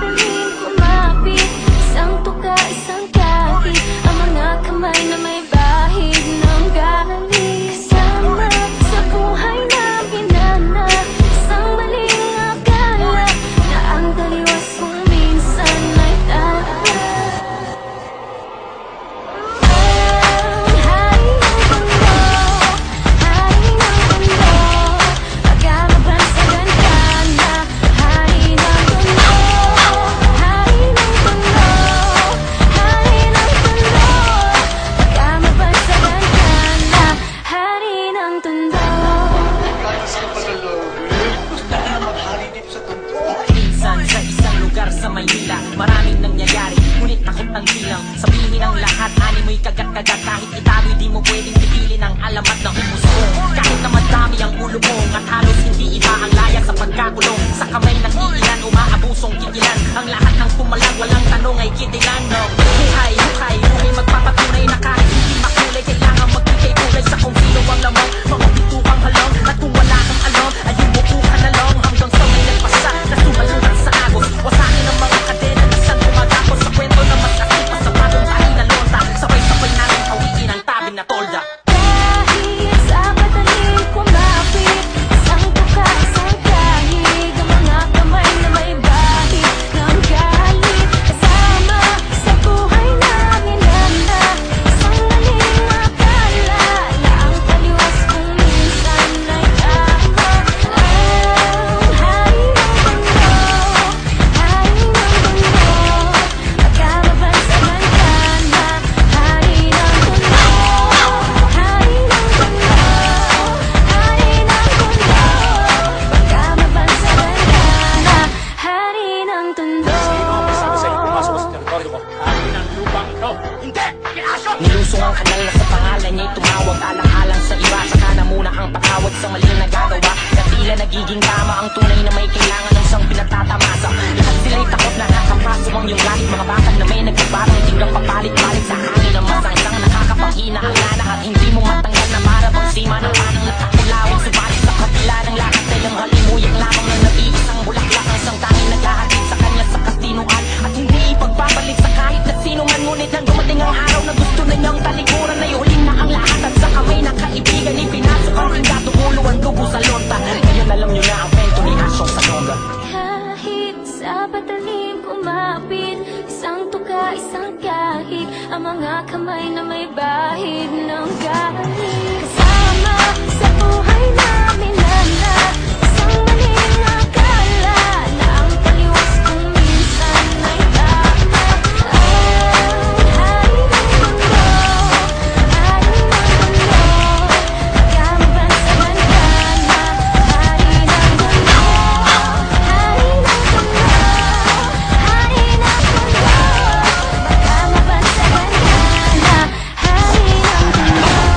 madaling kumapit, isang tuka, isang kahit, ang mga kamay na may bahid ng galit. Kasama sa buhay na binana, isang maling akala na ang taliwas kung minsan ay tala. Ang hari ng mundo, hari ng mundo, pagkamabansagan ka na. Hari ng mundo, hari ng mundo, hari ng mundo, pagkamabansagan ka na. Hari ng mundo. Minsan sa isang lugar sa Maynila, maraming nangyayari, ngunit takot ang bilang. Sabihin ang lahat, ani mo'y kagat-kagat. Kahit itaboy, di mo pwedeng pipilin ang alamat ng humus mo. Kahit na madami ang ulo mo, at halos hindi iba ang laya sa pagkakulong. Sa kamay ng iilan, umaabusong kikilan. Ang lahat ng pumalag, walang tanong ay kitilan, no? Hukay, hukay, hukay, magpapatunay na kahit hindi makulay, kailangan magbigay kulay sa kung sino ang lamang. Mga bituang halong, at kung wala kang alam, ay yumuko ka na lang hanggang sa may nagpasa na sumalunan sa agos. Wasakin ang mga kadena na siyang gumagapos sa kwento na mas akipa sa bagong tahi na lonta. Sabay-sabay namin hawiin ang tabi na tolda. Kahit sa madaling kumapit, isang tuka, isang kahig, ang mga kamay na may bahid ng galit. Kasama sa buhay na binana, isang maling akala na ang taliwas kung minsan ay tama. Ang hari ng mundo, hari ng mundo, pagkamabansagan ka na. Hari ng mundo, hari ng mundo, hari ng mundo, pagkamabansagan ka na. Hari ng mundo. Nilusong ang kanal na sa pangalan niya'y tumawag, alang-alang sa iba, saka na muna ang patawad sa maling nagagawa. Na tila nagiging tama ang tunay na may kailangan ng siyang pinagtatamasa. Lahat sila'y takot na nakapaso ang iyong langit. Mga bakal na may nagbabarang tinggang papalit-palit sa hangin ang masangsang nakakapanghina ang lanak. At hindi mo matanggal na para bang sima ng panang natakulawin. Subalit sa kapila ng lakad ay ang halimuyak lamang na nag-iisang bulaklak ang isang tanging naghahatid sa kanya sa katinuan. At hindi ipagbabalik sa kahit na sino man, ngunit nang dumating ang araw na gusto na niyang talikuran, ay huling na ang lahat at sa kamay ng kaibigan ay pinasok ang tingga, tumulo ang dugo sa lonta. Ngayon alam niyo na ang kwento ni Asyong Salonga. Kahit sa madaling kumapit, isang tuka, isang kahig, ang mga kamay na may bahid ng galit. Kasama sa buhay na binana, isang maling akala na ang taliwas kung minsan ay tama. Ang hari ng mundo, hari ng mundo, pagkamabansagan ka na. Hari ng mundo, hari ng mundo, hari ng mundo, pagkamabansagan ka na. Hari ng mundo.